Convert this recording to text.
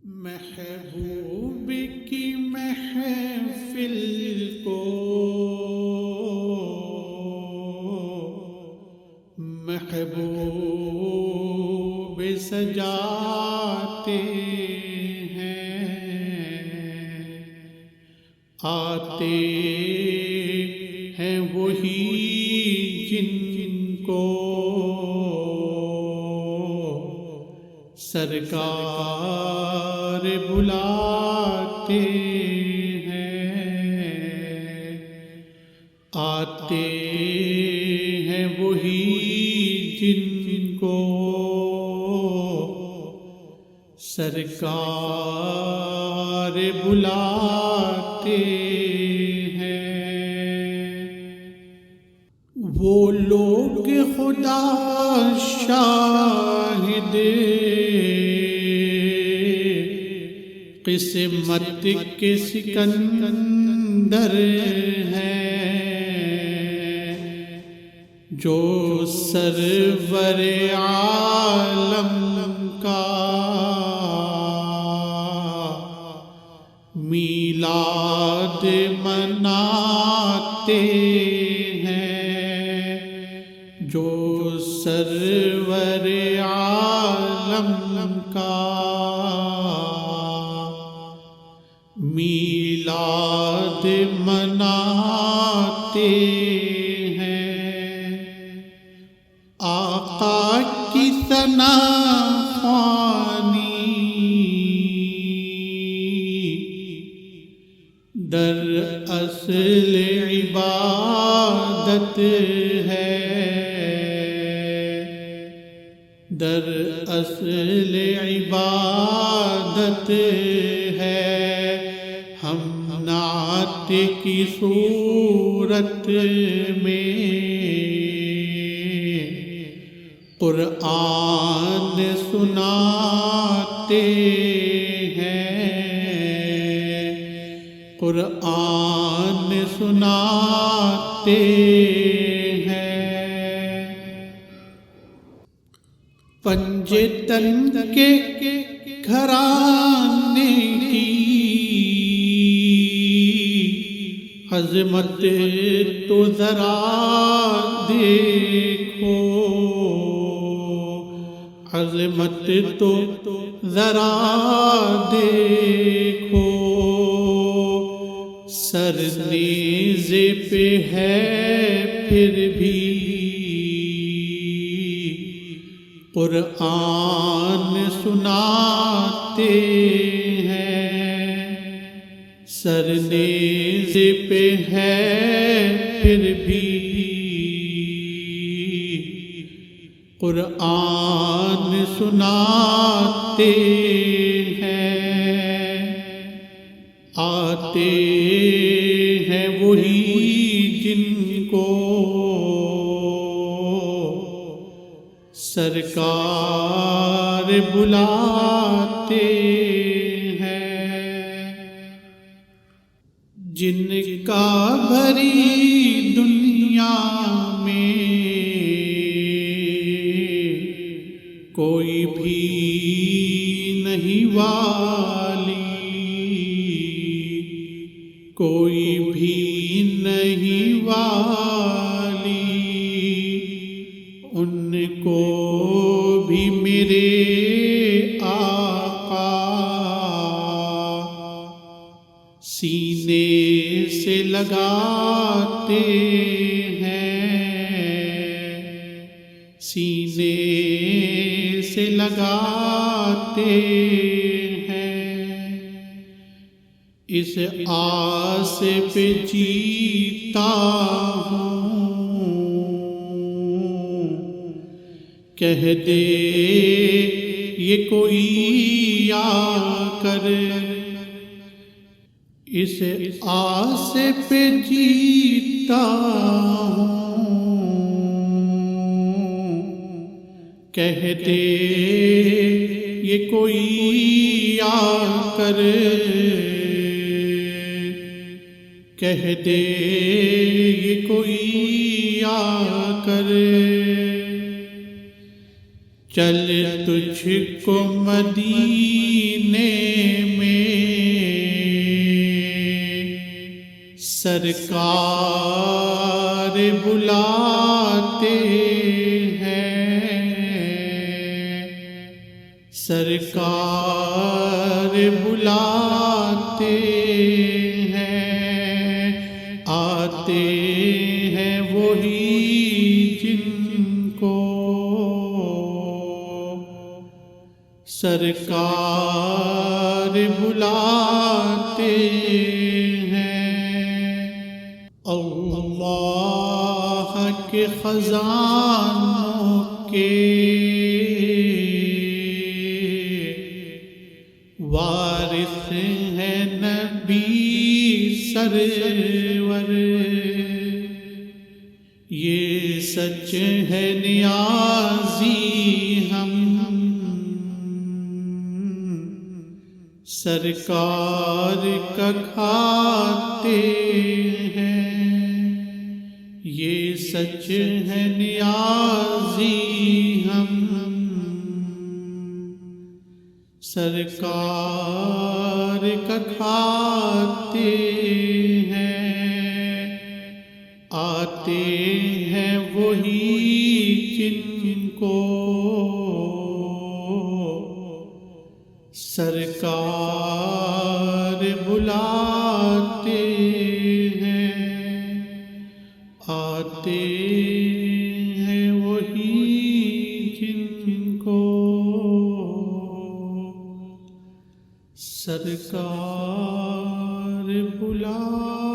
محبوب کی محفل کو محبوب سجاتے ہیں، آتے ہیں وہی جن کو سرکار بلاتے ہیں، آتے ہیں وہی جن کو سرکار بلاتے ہیں۔ وہ لوگ خدا شاہد قسمت کے سکندر ہیں، جو سرور عالم کا میلاد مناتے ہیں، جو سرور عالم کا میلاد مناتے ہیں۔ آقا کی ثنا خوانی در اصل عبادت ہے، در اصل عبادت ہے۔ ہم نعت کی صورت میں قرآن سناتے ہیں، قرآن سناتے ہیں۔ پنجے تن کے گھرانے کی عظمت تو ذرا دیکھو، عظمت تو ذرا دیکھو۔ سر نیزے پہ ہے پھر بھی قرآن سناتے ہیں، سر نیزے پہ ہے پھر بھی قرآن سناتے ہیں، آتے ہیں وہی جن کو سرکار بلاتے ہیں، جن کا بھری دنیا میں کوئی بھی نہیں والی، کوئی بھی نہیں والی، ان کو بھی میرے آقا سینے سے لگاتے ہیں، سینے سے لگاتے ہیں۔ اس آس پہ جیتا ہوں، کہہ دے یہ کوئی آ کر، اس آس پہ جیتا ہوں، کہہ دے یہ کوئی آ کر، کہہ دے یہ کوئی آ کر۔ چل تجھ کو مدینے میں سرکار بلاتے ہیں، سرکار بلاتے ہیں، آتے ہیں وہی جن کو سرکار بلاتے ہیں۔ اللہ کے خزانوں کے وارث ہیں نبی سرور، یہ سچ ہے نیازی ہم سرکار کا کھاتے ہیں، یہ سچ ہے نیازی ہم سرکار کا کھاتے ہیں، آتے ہیں وہی جن کو سرکار بلاتے ہیں، آتے ہیں وہی جن کو سرکار بلاتے